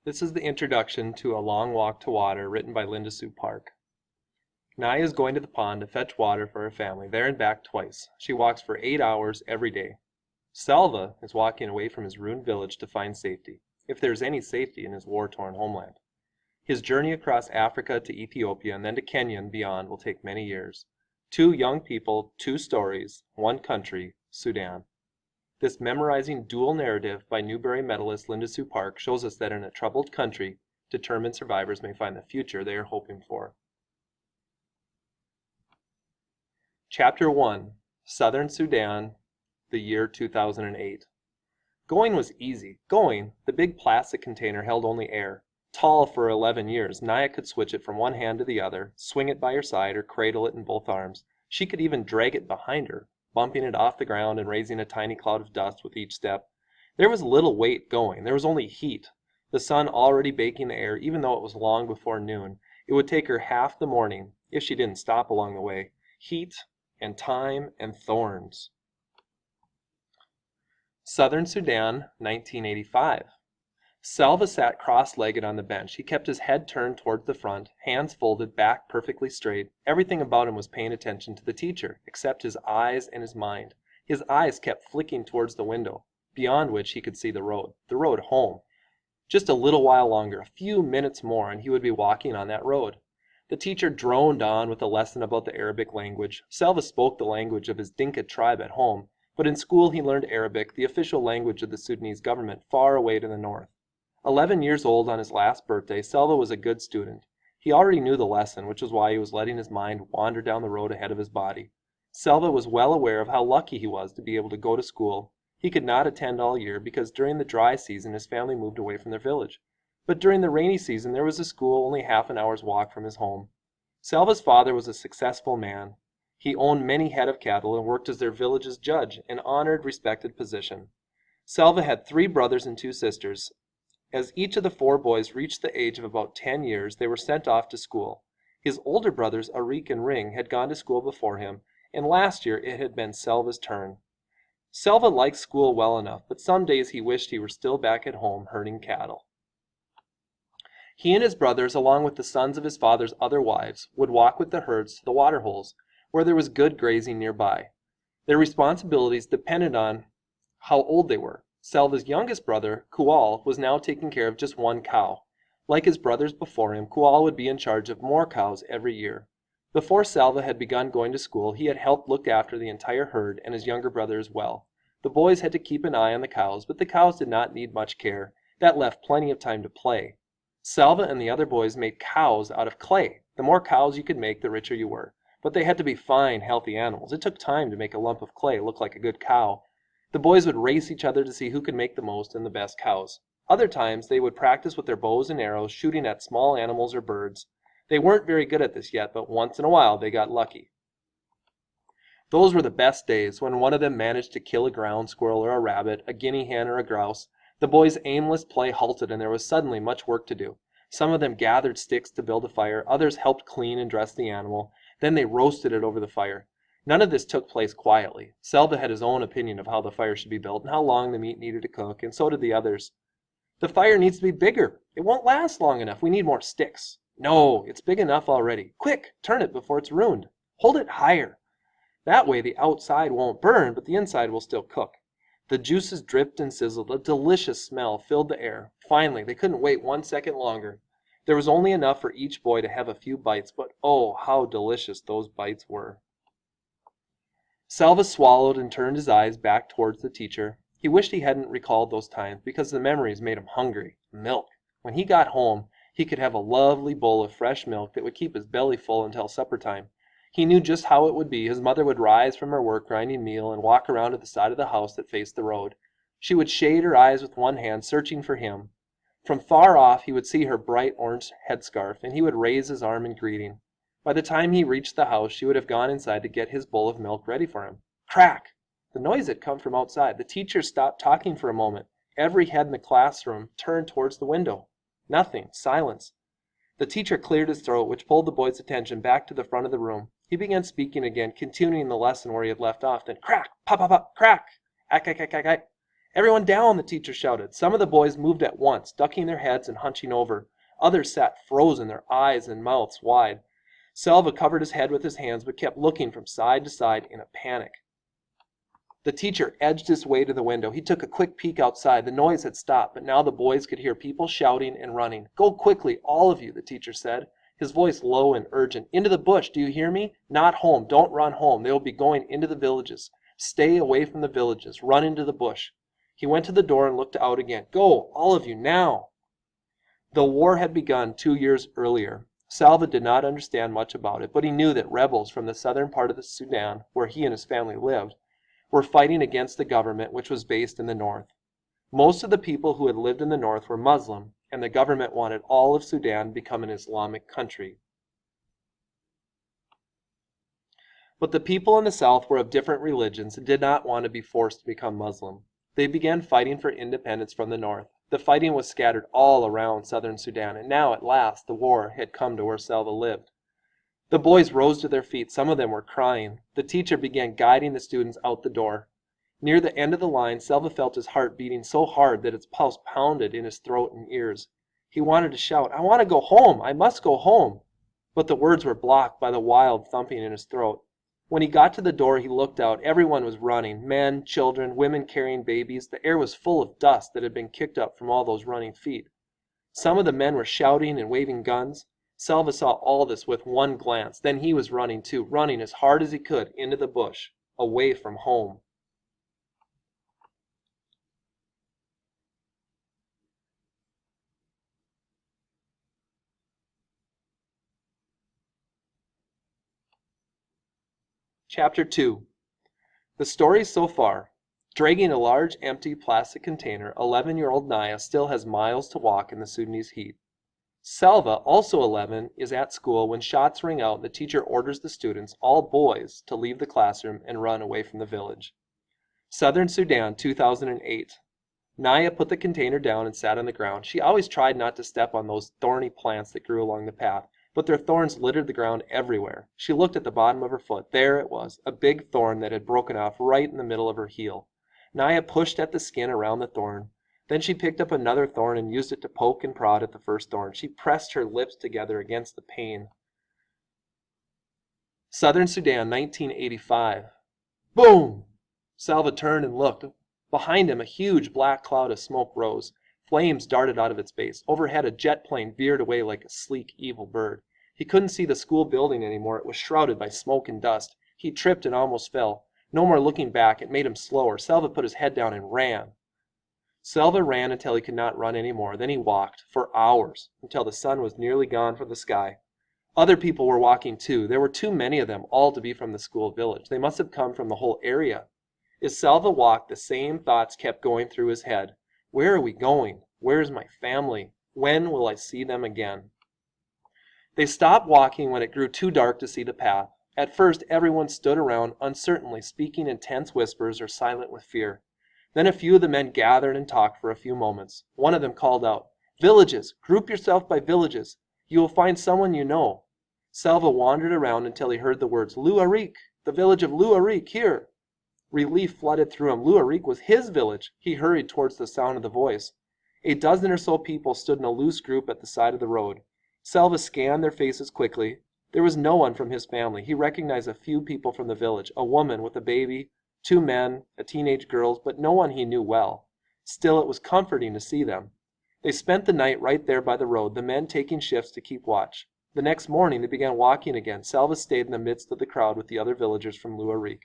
This is the introduction to A Long Walk to Water, written by Linda Sue Park. Naya is going to the pond to fetch water for her family, there and back twice. She walks for 8 hours every day. Selva is walking away from his ruined village to find safety, if there is any safety in his war-torn homeland. His journey across Africa to Ethiopia and then to Kenya and beyond will take many years. 2 young people, 2 stories, 1 country, Sudan. This memorizing dual narrative by Newbery medalist Linda Sue Park shows us that in a troubled country, determined survivors may find the future they are hoping for. Chapter 1, Southern Sudan, the year 2008. Going was easy. Going, the big plastic container held only air. Tall for 11 years, Naya could switch it from one hand to the other, swing it by her side, or cradle it in both arms. She could even drag it behind her, bumping it off the ground and raising a tiny cloud of dust with each step. There was little weight going. There was only heat. The sun already baking the air, even though it was long before noon. It would take her half the morning, if she didn't stop along the way. Heat and time and thorns. Southern Sudan, 1985. Selva sat cross-legged on the bench. He kept his head turned towards the front, hands folded, back perfectly straight. Everything about him was paying attention to the teacher, except his eyes and his mind. His eyes kept flicking towards the window, beyond which he could see the road home. Just a little while longer, a few minutes more, and he would be walking on that road. The teacher droned on with a lesson about the Arabic language. Selva spoke the language of his Dinka tribe at home, but in school he learned Arabic, the official language of the Sudanese government, far away to the north. 11 years old on his last birthday, Selva was a good student. He already knew the lesson, which was why he was letting his mind wander down the road ahead of his body. Selva was well aware of how lucky he was to be able to go to school. He could not attend all year because during the dry season his family moved away from their village. But during the rainy season there was a school only half an hour's walk from his home. Selva's father was a successful man. He owned many head of cattle and worked as their village's judge, an honored, respected position. Selva had 3 brothers and 2 sisters. As each of the 4 boys reached the age of about 10 years, they were sent off to school. His older brothers, Arik and Ring, had gone to school before him, and last year it had been Selva's turn. Selva liked school well enough, but some days he wished he were still back at home herding cattle. He and his brothers, along with the sons of his father's other wives, would walk with the herds to the water holes, where there was good grazing nearby. Their responsibilities depended on how old they were. Selva's youngest brother, Kual, was now taking care of just 1 cow. Like his brothers before him, Kual would be in charge of more cows every year. Before Selva had begun going to school, he had helped look after the entire herd and his younger brother as well. The boys had to keep an eye on the cows, but the cows did not need much care. That left plenty of time to play. Selva and the other boys made cows out of clay. The more cows you could make, the richer you were. But they had to be fine, healthy animals. It took time to make a lump of clay look like a good cow. The boys would race each other to see who could make the most and the best cows. Other times they would practice with their bows and arrows, shooting at small animals or birds. They weren't very good at this yet, but once in a while they got lucky. Those were the best days, when one of them managed to kill a ground squirrel or a rabbit, a guinea hen or a grouse. The boys' aimless play halted and there was suddenly much work to do. Some of them gathered sticks to build a fire, others helped clean and dress the animal. Then they roasted it over the fire. None of this took place quietly. Selva had his own opinion of how the fire should be built and how long the meat needed to cook, and so did the others. The fire needs to be bigger. It won't last long enough. We need more sticks. No, it's big enough already. Quick, turn it before it's ruined. Hold it higher. That way the outside won't burn, but the inside will still cook. The juices dripped and sizzled. A delicious smell filled the air. Finally, they couldn't wait 1 second longer. There was only enough for each boy to have a few bites, but oh, how delicious those bites were. Selva swallowed and turned his eyes back towards the teacher. He wished he hadn't recalled those times, because the memories made him hungry. Milk. When he got home, he could have a lovely bowl of fresh milk that would keep his belly full until supper time. He knew just how it would be. His mother would rise from her work grinding meal and walk around to the side of the house that faced the road. She would shade her eyes with one hand, searching for him. From far off he would see her bright orange headscarf, and he would raise his arm in greeting. By the time he reached the house, she would have gone inside to get his bowl of milk ready for him. Crack! The noise had come from outside. The teacher stopped talking for a moment. Every head in the classroom turned towards the window. Nothing. Silence. The teacher cleared his throat, which pulled the boy's attention back to the front of the room. He began speaking again, continuing the lesson where he had left off. Then crack! Pop, pop, pop! Crack! Ack, ack, ack, ack, ack! "Everyone down!" the teacher shouted. Some of the boys moved at once, ducking their heads and hunching over. Others sat frozen, their eyes and mouths wide. Selva covered his head with his hands but kept looking from side to side in a panic. The teacher edged his way to the window. He took a quick peek outside. The noise had stopped, but now the boys could hear people shouting and running. "Go quickly, all of you," the teacher said, his voice low and urgent. "Into the bush, do you hear me? Not home. Don't run home. They will be going into the villages. Stay away from the villages. Run into the bush." He went to the door and looked out again. "Go, all of you, now!" The war had begun 2 years earlier. Selva did not understand much about it, but he knew that rebels from the southern part of the Sudan, where he and his family lived, were fighting against the government which was based in the north. Most of the people who had lived in the north were Muslim, and the government wanted all of Sudan to become an Islamic country. But the people in the south were of different religions and did not want to be forced to become Muslim. They began fighting for independence from the north. The fighting was scattered all around southern Sudan, and now at last the war had come to where Selva lived. The boys rose to their feet. Some of them were crying. The teacher began guiding the students out the door. Near the end of the line, Selva felt his heart beating so hard that its pulse pounded in his throat and ears. He wanted to shout, "I want to go home! I must go home!" But the words were blocked by the wild thumping in his throat. When he got to the door, he looked out. Everyone was running, men, children, women carrying babies. The air was full of dust that had been kicked up from all those running feet. Some of the men were shouting and waving guns. Selva saw all this with one glance. Then he was running too, running as hard as he could into the bush, away from home. Chapter 2. The story so far. Dragging a large empty plastic container, 11-year-old Naya still has miles to walk in the Sudanese heat. Selva, also 11, is at school when shots ring out and the teacher orders the students, all boys, to leave the classroom and run away from the village. Southern Sudan, 2008. Naya put the container down and sat on the ground. She always tried not to step on those thorny plants that grew along the path, but their thorns littered the ground everywhere. She looked at the bottom of her foot. There it was, a big thorn that had broken off right in the middle of her heel. Naya pushed at the skin around the thorn. Then she picked up another thorn and used it to poke and prod at the first thorn. She pressed her lips together against the pain. Southern Sudan, 1985. Boom! Selva turned and looked. Behind him, a huge black cloud of smoke rose. Flames darted out of its base. Overhead, a jet plane veered away like a sleek, evil bird. He couldn't see the school building anymore. It was shrouded by smoke and dust. He tripped and almost fell. No more looking back. It made him slower. Selva put his head down and ran. Selva ran until he could not run anymore. Then he walked, for hours, until the sun was nearly gone from the sky. Other people were walking too. There were too many of them all to be from the school village. They must have come from the whole area. As Selva walked, the same thoughts kept going through his head. Where are we going? Where is my family? When will I see them again? They stopped walking when it grew too dark to see the path. At first, everyone stood around uncertainly, speaking in tense whispers or silent with fear. Then a few of the men gathered and talked for a few moments. One of them called out, "Villages! Group yourself by villages. You will find someone you know." Selva wandered around until he heard the words, "Luarik! The village of Luarik, here!" Relief flooded through him. Luarik was his village. He hurried towards the sound of the voice. A dozen or so people stood in a loose group at the side of the road. Selva scanned their faces quickly. There was no one from his family. He recognized a few people from the village, a woman with a baby, 2 men, a teenage girl, but no one he knew well. Still, it was comforting to see them. They spent the night right there by the road, the men taking shifts to keep watch. The next morning they began walking again. Selva stayed in the midst of the crowd with the other villagers from Luarik.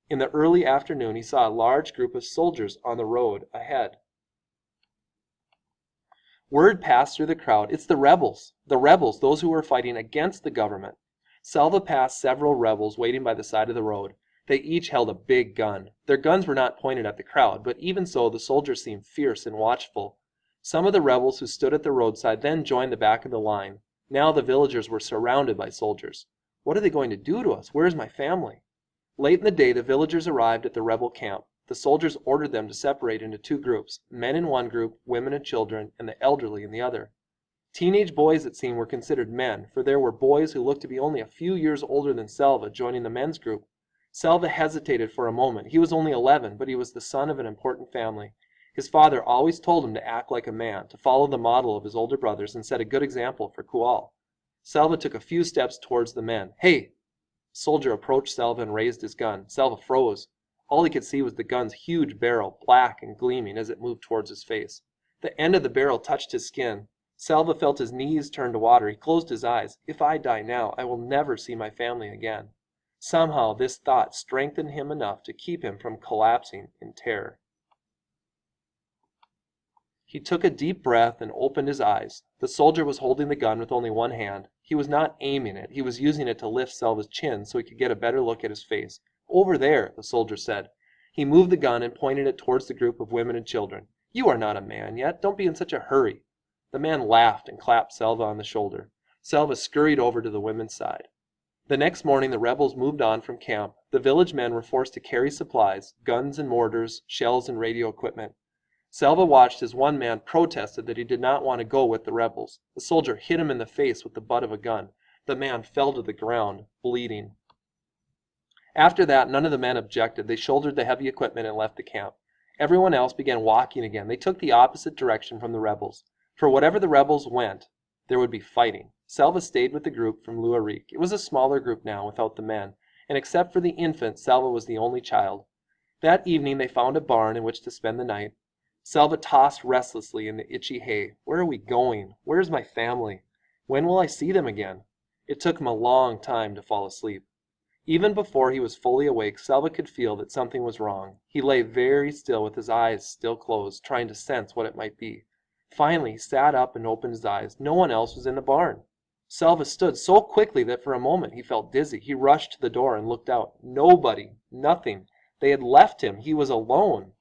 In the early afternoon he saw a large group of soldiers on the road ahead. Word passed through the crowd, "It's the rebels, those who were fighting against the government." Selva passed several rebels waiting by the side of the road. They each held a big gun. Their guns were not pointed at the crowd, but even so the soldiers seemed fierce and watchful. Some of the rebels who stood at the roadside then joined the back of the line. Now the villagers were surrounded by soldiers. "What are they going to do to us? Where is my family?" Late in the day the villagers arrived at the rebel camp. The soldiers ordered them to separate into 2 groups, men in one group, women and children, and the elderly in the other. Teenage boys, it seemed, were considered men, for there were boys who looked to be only a few years older than Selva joining the men's group. Selva hesitated for a moment. He was only 11, but he was the son of an important family. His father always told him to act like a man, to follow the model of his older brothers, and set a good example for Kual. Selva took a few steps towards the men. "Hey!" A soldier approached Selva and raised his gun. Selva froze. All he could see was the gun's huge barrel, black and gleaming as it moved towards his face. The end of the barrel touched his skin. Selva felt his knees turn to water. He closed his eyes. "If I die now, I will never see my family again." Somehow this thought strengthened him enough to keep him from collapsing in terror. He took a deep breath and opened his eyes. The soldier was holding the gun with only one hand. He was not aiming it. He was using it to lift Selva's chin so he could get a better look at his face. "Over there," the soldier said. He moved the gun and pointed it towards the group of women and children. "You are not a man yet. Don't be in such a hurry." The man laughed and clapped Selva on the shoulder. Selva scurried over to the women's side. The next morning the rebels moved on from camp. The village men were forced to carry supplies, guns and mortars, shells and radio equipment. Selva watched as one man protested that he did not want to go with the rebels. The soldier hit him in the face with the butt of a gun. The man fell to the ground, bleeding. After that, none of the men objected. They shouldered the heavy equipment and left the camp. Everyone else began walking again. They took the opposite direction from the rebels. For whatever the rebels went, there would be fighting. Selva stayed with the group from Luarik. It was a smaller group now, without the men, and except for the infant, Selva was the only child. That evening they found a barn in which to spend the night. Selva tossed restlessly in the itchy hay. Where are we going? Where is my family? When will I see them again? It took him a long time to fall asleep. Even before he was fully awake, Selva could feel that something was wrong. He lay very still with his eyes still closed, trying to sense what it might be. Finally he sat up and opened his eyes. No one else was in the barn. Selva stood so quickly that for a moment he felt dizzy. He rushed to the door and looked out. Nobody. Nothing. They had left him. He was alone.